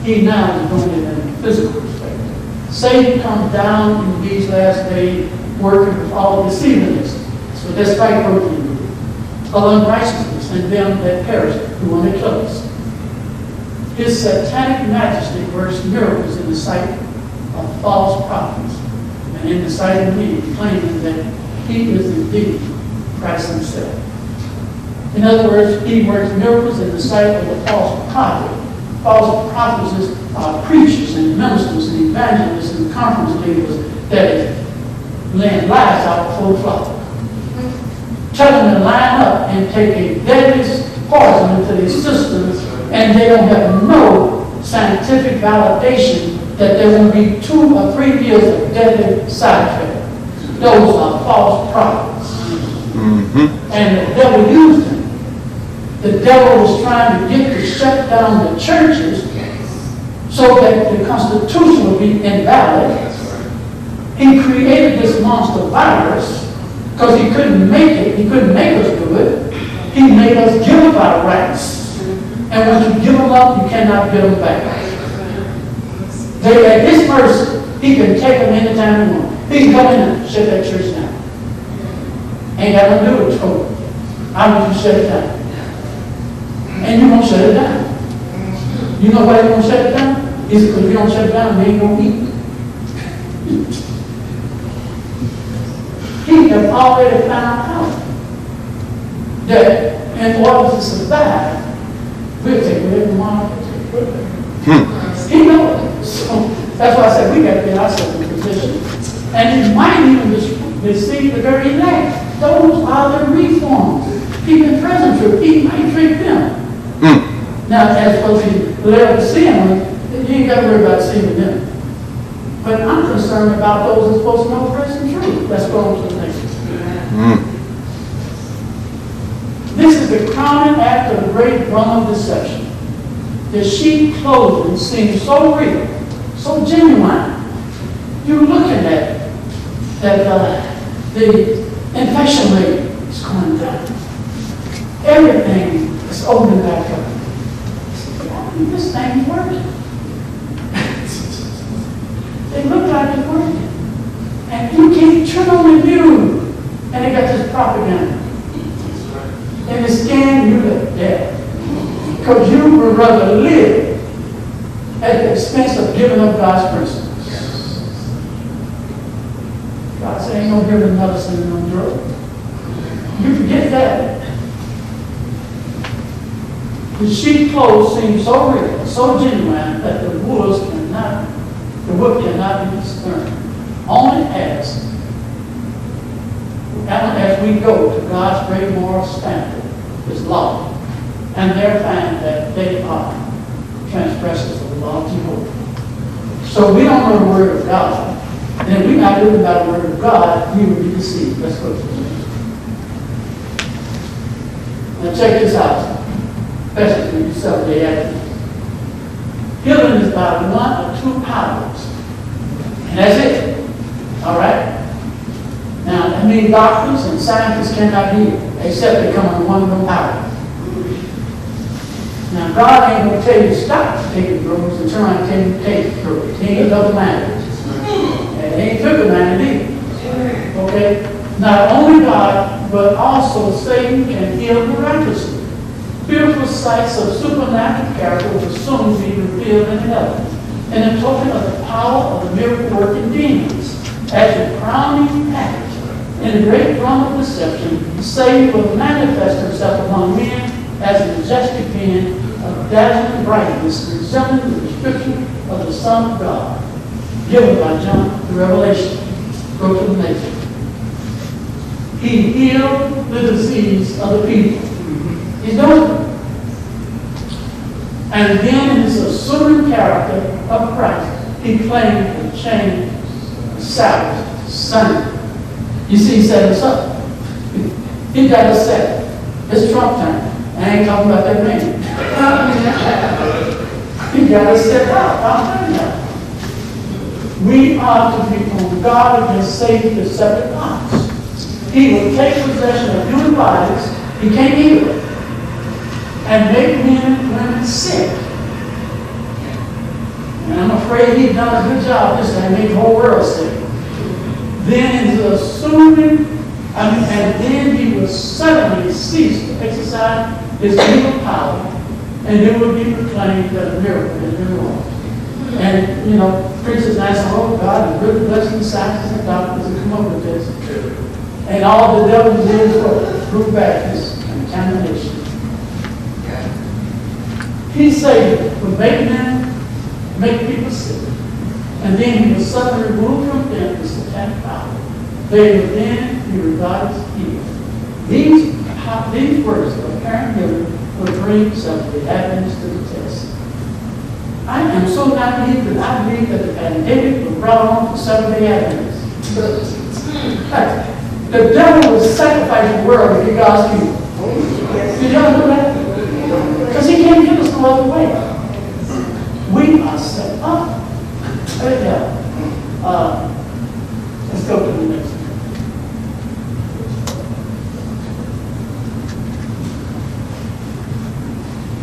He now is doing it in a physical perspective. Satan comes down in these last days working with all deceivableness. So that's spike protein of unrighteousness and them that perish who want to kill us. His satanic majesty works miracles in the sight of false prophets and in the sight of me, claiming that he is indeed Christ himself. In other words, he works miracles in the sight of the false prophet. False prophets are preachers and ministers and evangelists and conference leaders that is laying lies out before the flock. Tell them to line up and take a deadly poison into their systems, and they don't have no scientific validation that there will be 2 or 3 years of deadly side effects. Those are false prophets. And the devil used them. The devil was trying to get to shut down the churches so that the Constitution would be invalid. He created this monster virus because he couldn't make it. He couldn't make us do it. He made us give up our rights. And when you give them up, you cannot get them back. At this person, he can take them anytime he wants. He can come in and shut that church down. Ain't got nothing to do with COVID. I want you to shut it down. And you won't shut it down. You know why you won't shut it down? It's because if you don't shut it down, they ain't going to eat. He has already found out that in order to survive, we'll take whatever we want to take. He knows it. So that's why I said we got to get ourselves in position. And it might even deceive the very elect. Those are the reforms. People in prison trip, he might trick them. Now, as for the Laodicean, you ain't got to worry about seeing them. But I'm concerned about those who are supposed to know grace and truth. Let's go on to the next one. This is the crowning act of the great drum of deception. The sheep clothing seems so real, so genuine. You're looking at that the infection rate is going down. Everything is opening back up. This thing's working. It looks like it's working. And you can't turn on the news, and they got this propaganda. And they scan you to death. Because you would rather live at the expense of giving up God's principles. God said, ain't no hearing another sin on the road. You forget that. The sheep clothes seem so real, so genuine, that the wool cannot be discerned. Only as we go to God's great moral standard, His law, and there find that they are transgressors of the law of Jehovah. So we don't know the word of God, and if we're not living by the word of God, we will be deceived. Let's go to the next. Now check this out. Especially when you Saturday afternoon. Healing is by one or two powers. And that's it. All right? Now, that means doctors and scientists cannot heal, except they come on one of them powers. Now, God ain't going to tell you to stop taking drugs and trying to take drugs. He ain't double-minded. And he ain't triple-minded either. Okay? Not only God, but also Satan can heal miraculously. Beautiful sights of supernatural character will soon be revealed in heaven. And the token of the power of the miracle-working demons. As a crowning package in the great drum of deception, Satan will manifest himself among men as a majestic being of dazzling brightness, resembling the description of the Son of God, given by John the Revelation. Go to the next one. He healed the disease of the people. He's doing it. And then in his assuming character of Christ, he claimed to change the Sabbath to Sunday. You see, he set us up. He got us set. It's Trump time. I ain't talking about that man. He got us set up. I'm telling you. We are to be on guard against Satan's deceptive arts. He will take possession of human bodies. He can't heal it. And make men and women sick. And I'm afraid he's done a good job this time, make the whole world sick. Then he's assuming, and then he will suddenly cease to exercise his evil power, and it will be proclaimed that a miracle has been wrought. And, you know, preachers now say, oh, God is really blessing the scientists and doctors that come up with this. And all the devil did was prove back his contamination. He said, will make people sick. And then he will suddenly remove from them the satanic power. They will then be regarded as evil. These words of apparent healing will bring Seventh-day Adventists to the test. I am so naive that I believe that the pandemic was brought on for Seventh-day Adventists. The devil will sacrifice the world to get God's people. Did y'all know that? Because he can't get us no other way. We are set up. Let's go to the next one.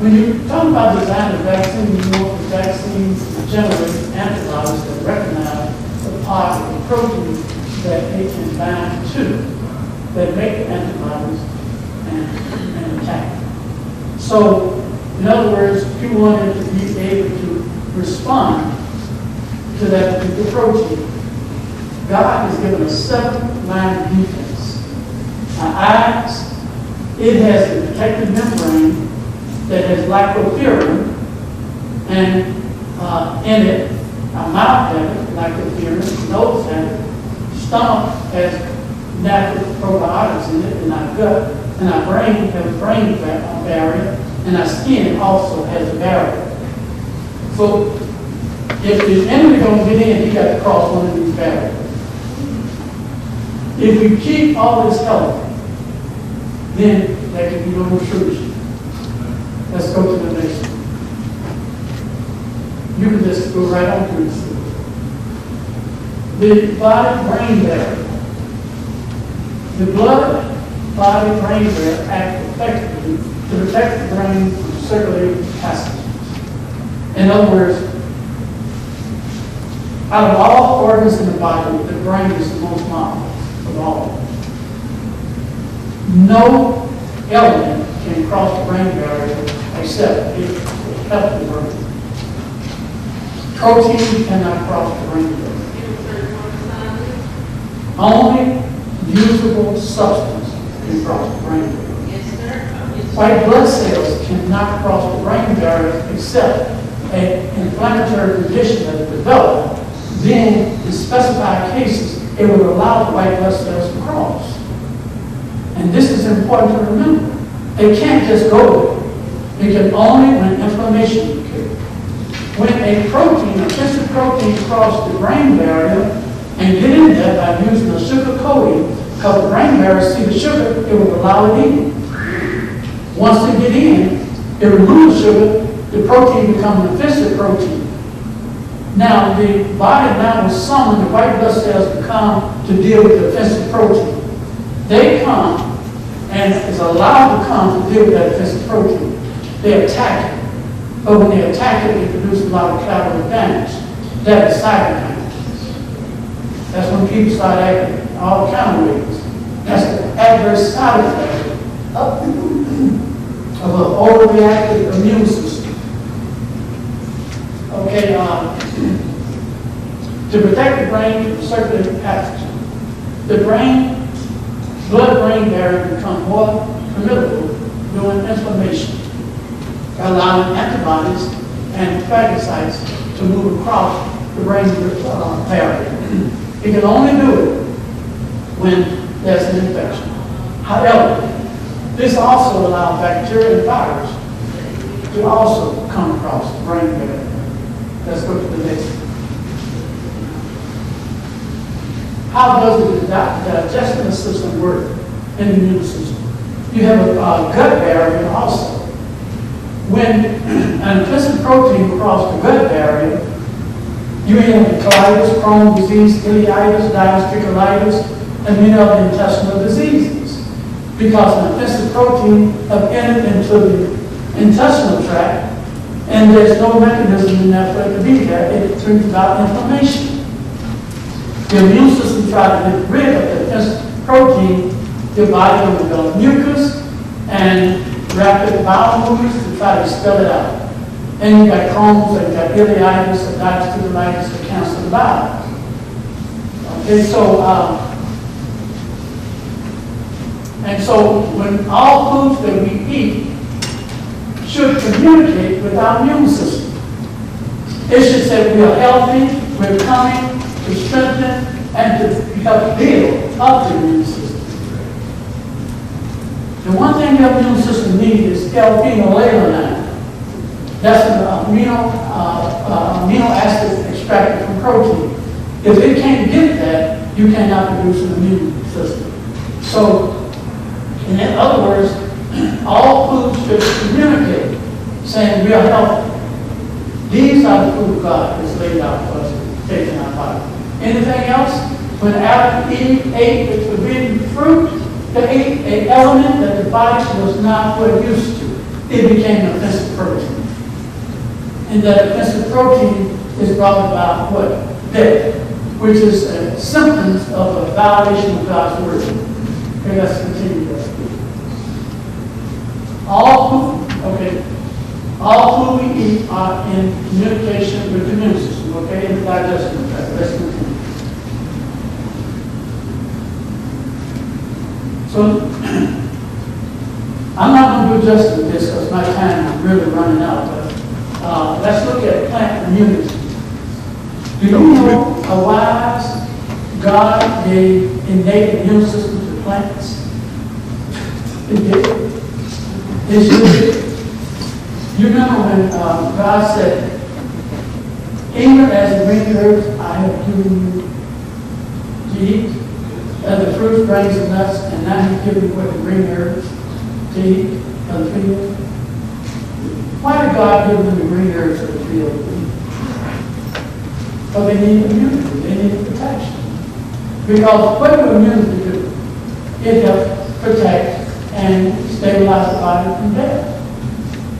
When you talk about design of vaccines, you want the vaccines to generate antibodies that recognize the part of the protein that they can bind to, that make the antibodies and attack. So, in other words, you wanted to be able to respond to that particular protein. God has given us 7-line defense. Our eyes, it has the protective membrane that has lactoferrin, and in it, our mouth has it, lactoferrin, nose has it, stomach has natural probiotics in it, and our gut, and our brain has a brain barrier, and our skin also has a barrier. So if the enemy don't get in, he got to cross one of these barriers. If we keep all this healthy, then there can be no intrusion. Let's go to the next one. You can just go right on through this. The body-brain barrier. The blood-body-brain barrier acts effectively to protect the brain from circulating pathogens. In other words, out of all organs in the body, the brain is the most marvelous of all. No element can cross the brain barrier except it helps the brain. Protein cannot cross the brain barrier. Only usable substance can cross the brain barrier. Yes, sir. White blood cells cannot cross the brain barrier except an inflammatory condition that is developed. Then, in specified cases, it would allow the white blood cells to cross. And this is important to remember. They can't just go there. It can only when inflammation occurs. When a protein, a sensitive protein, crosses the brain barrier and get in there by using a sugar coating, because the brain barrier see the sugar, it will allow it in. Once they get in, it removes sugar, the protein becomes an offensive protein. Now, the body now will summon the white blood cells to come to deal with the offensive protein. They come and is allowed to come to deal with that offensive protein. They attack it. But when they attack it, they produce a lot of collateral damage. That is cytokines. That's when people start acting all kind of ways. That's the adverse side effect of an overreactive immune system. Okay, to protect the brain from circulating pathogens, the blood-brain barrier becomes more formidable during inflammation, allowing antibodies and phagocytes to move across the brain barrier. It can only do it when there's an infection. However, this also allows bacteria and virus to also come across the brain barrier. Let's go to the next one. How does the digestive system work in the immune system? You have a gut barrier also. When an offensive protein crosses the gut barrier, you have colitis, Crohn's disease, ileitis, diverticulitis, and many other intestinal diseases. Because an offensive protein have entered into the intestinal tract, and there's no mechanism in that for it to be there. It brings about inflammation. The immune system tries to get rid of the offensive protein. Your body will develop mucus and rapid bowel movements to try to expel it out. And you got Crohn's, and you got ileitis, and diverticulitis, and cancer of the bowel. Okay, so when all foods that we eat should communicate with our immune system. It should say we are healthy, we're coming to strengthen and to help build up the immune system. The one thing your immune system needs is L-phenylalanine. That's an amino acid extracted from protein. If it can't get that, you cannot produce an immune system. So, in other words, all foods should communicate, saying we are healthy. These are the food God has laid out for us to take in our body. Anything else? When Adam and Eve ate the forbidden fruit, they ate an element that the body was not what it used to. It became an offensive protein. And that offensive protein is brought about what? Death, which is a symptom of a violation of God's word. Okay, let's continue that. All food we eat are in communication with the immune system, okay, in the digestive tract. Let's continue. So, I'm not going to do justice to this because my time is really running out, but let's look at plant immunity. Do you know why God gave innate immune system to plants? It did. It should. You remember when God said, even as the green herbs I have given you to eat, and the fruit, grains, and nuts, and now He's giving you what the green herbs to eat of the field. Why did God give them the green herbs of the field? Well, they need immunity. They need protection. Because what do immunity do? It helps protect and stabilize the body from death.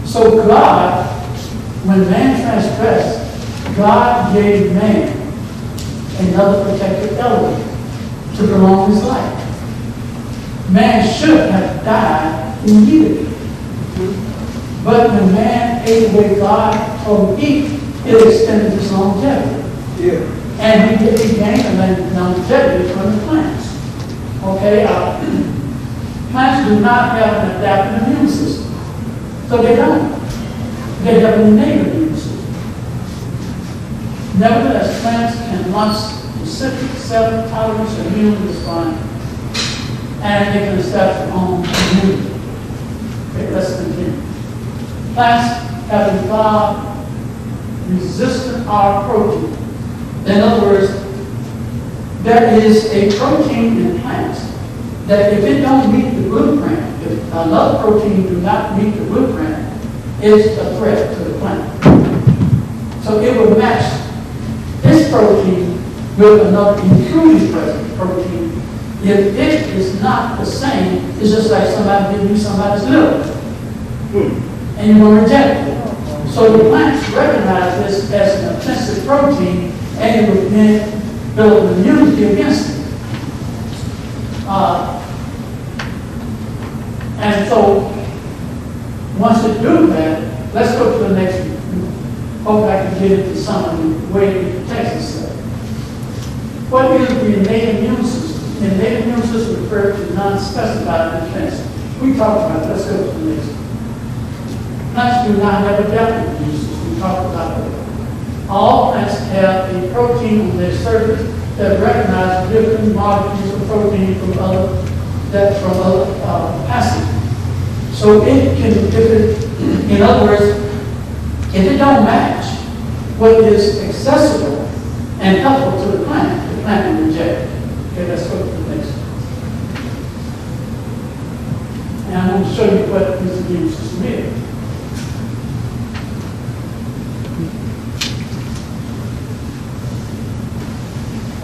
So God, when man transgressed, God gave man another protective element to prolong his life. Man should have died immediately. But when man ate the way God told him to eat, it extended his longevity. Yeah. And he gained a longevity from the plants. Okay? Plants do not have an adaptive immune system. So they don't. They have an innate immune system. Nevertheless, plants can launch specific self-tolerance and immune response, and they can establish their own immunity. Okay, let's continue. Plants have evolved resistant R protein. In other words, there is a protein in plants that if it don't meet the blueprint, if another protein do not meet the blueprint, it's a threat to the plant. So it will match this protein with another intruding present protein. If it is not the same, it's just like somebody giving you somebody's liver. And you're going to reject it. So the plants recognize this as an offensive protein, and it would then build an immunity against it. And so, once it do that, let's go to the next one. Hope I can get into some of the way it protects itself. What is the innate immune system? The innate immune system refers to non-specified defense. We talked about it. Let's go to the next one. Plants do not have adaptive immune system. We talked about that. All plants have a protein on their surface that recognizes different molecules of protein from other passage. So it can, in other words, if it don't match what is accessible and helpful to the plant will reject it. Okay, let's go to the next one. And I'm going to show you what this immune system is.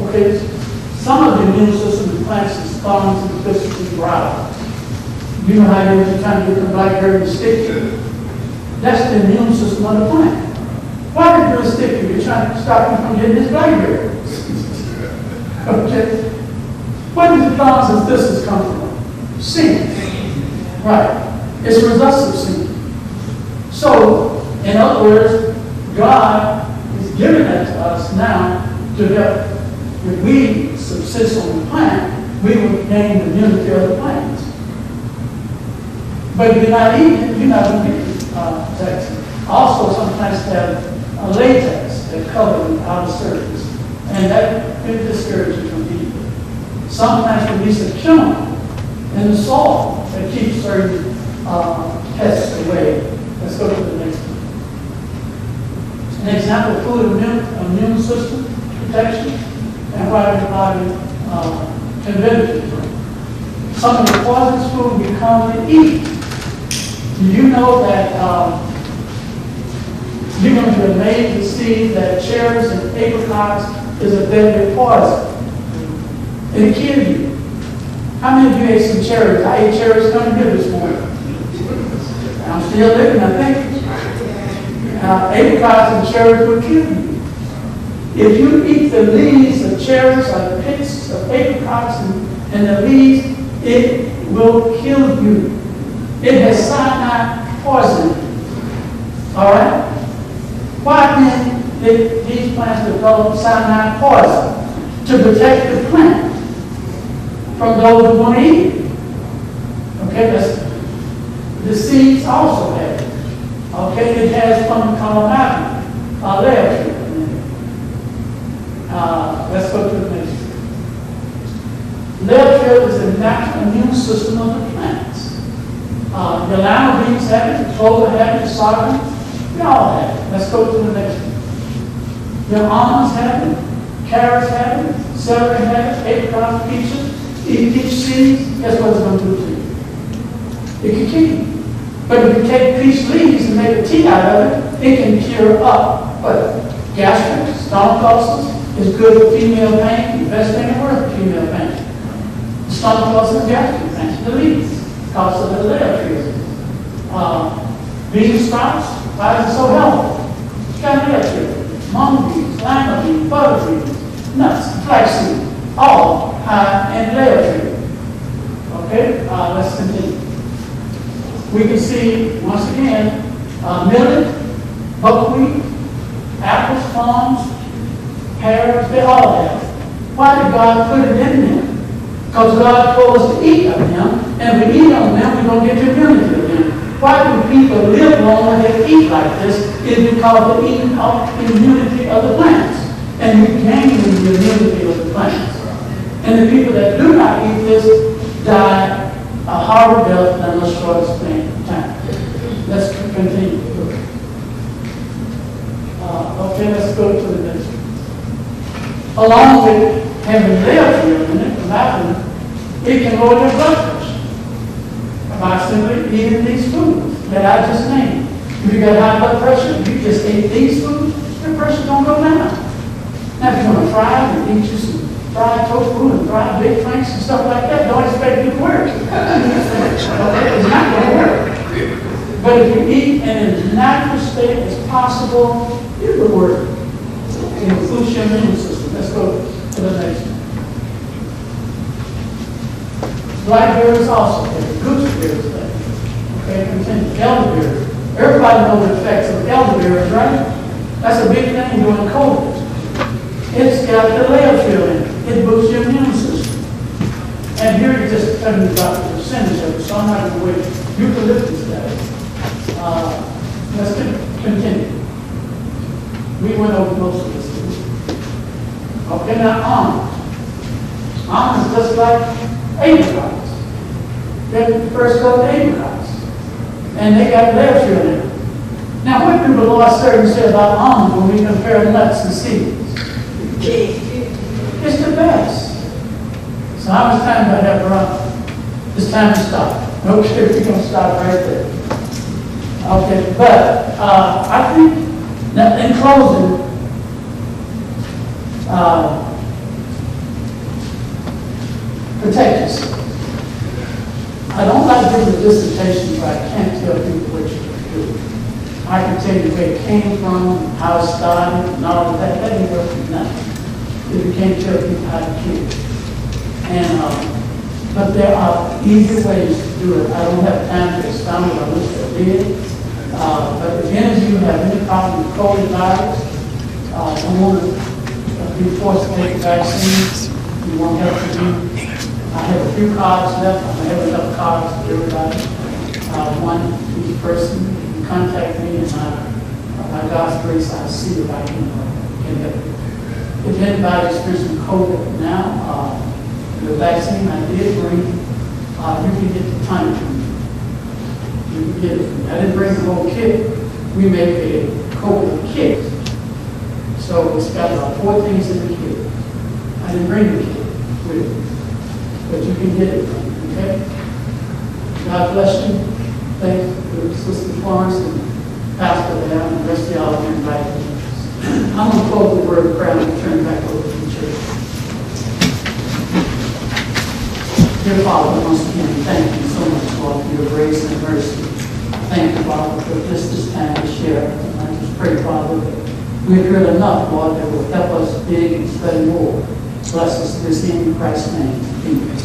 Okay, some of the immune system in plants is spawns and physically growls. You know how you're trying to get the blackberry to stick to you? That's the immune system of the plant. Why did it stick to you? You're trying to stop you from getting this blackberry. Okay? Where does the thorns and thistles come from? Sin. Right. It's a result of sin. So, in other words, God is giving that to us now to help. If we subsist on the plant, we will gain the immunity of the plant. But if you're not eating it, you're not going to get protection. Also, some plants have a latex that covers the outer surface, and that can discourage you from eating it. Some plants release a kiln in the soil that keeps certain pests away. Let's go to the next one. An example of food immune system protection and why the body can benefit from. Some of the poisonous food we commonly eat. Do you know that you're going to be amazed to see that cherries and apricots is a deadly poison? It'll kill you. How many of you ate some cherries? I ate cherries coming here this morning. I'm still living, I think. Apricots and cherries will kill you. If you eat the leaves of cherries or the pits of apricots and the leaves, it will kill you. It has cyanide poison. All right? Why then did these plants develop cyanide poison? To protect the plant from those who want to eat it. Okay, the seeds also have it. Okay, it has something called layer. Let's go to the next one. Layer is a natural immune system of the plants. The lima beans have it, the clover have it, the sorghum, we all have it. Let's go to the next one. The almonds have it, carrots have it, celery have it, apricots, peaches, eat peach seeds, guess what it's going to do to you? It can kill you. But if you take peach leaves and make a tea out of it, it can cure up what? Gastric, stomach ulcers, is good for female pain, the best thing in the world for female pain. The stomach ulcers and gastric pain, the leaves, because of the layer trees. Bean sprouts, why is it so healthy? It's got layer trees, mung beans, lima beans, butter beans, nuts, flaxseed, all high in layer trees. Okay, let's continue. We can see, once again, millet, buckwheat, apples, plums, pears, they all have. Why did God put it in them? Because God told us to eat of them, and if we eat of them, we don't get the immunity of them. Why do people live long when they eat like this? It's because they eat off the immunity of the plants. And we gain the immunity of the plants. And the people that do not eat this die a horrible death and a short span of time. Let's continue. Okay, let's go to the next one. Along with having layer in it, it can lower your blood pressure by simply eating these foods that I just named. If you got high blood pressure, you just ate these foods, your pressure don't go down. Now, if you want to fry and eat you some fried tofu and fried big franks and stuff like that, don't expect it to work. Okay? It's not going to work. But if you eat in as natural state as possible, it will work. It will boost your immune system. Let's go to the next one. Blackberries also there. Gooseberries there. Okay, continue. Elderberries. Everybody knows the effects of elderberries, right? That's a big thing during COVID. It's got the layer in it. It boosts your immune system. And here you're just telling me about the percentage of it, so I'm not going to wait. Eucalyptus does. Let's continue. We went over most of this. Okay, now almonds. Almonds just like apricots. They're the first couple of apricots. And they got layers in it. Now, what do the Lord certainly say about almonds when we compare nuts and seeds? It's the best. So how much time do I have around? It's time to stop. Okay, we're going to stop right there. Okay, but I think that in closing, protect yourself. I don't like giving a dissertation where I can't tell people what you can do. I can tell you where it came from, how it started, and all of that. That ain't worth nothing if you can't tell people how to kill it. And, but there are easy ways to do it. I don't have time to expound it. I wish I did. But if any of you have any problem with COVID-19, don't want to be forced to take the vaccine, you want help to do. I have a few cards left. I have enough cards for everybody. One each person. You can contact me, and by God's grace, I'll see if I can help you. If anybody's experiencing COVID now, the vaccine I did bring, you can get the time from me. You can get it from me. I didn't bring the whole kit. We make a COVID kit. So it's got about 4 things in the kit. I didn't bring the kit with me. But you can get it from me, okay? God bless you. Thank you, Sister Florence and Pastor there, and the rest of y'all are invited. I'm going to close the word of prayer and turn back over to the church. Dear Father, once again, thank you so much, Lord, for your grace and mercy. Thank you, Father, for this time to share. And I just pray, Father, that we've heard enough, Lord, that will help us dig and study more. Bless us this in Christ's name. Amen.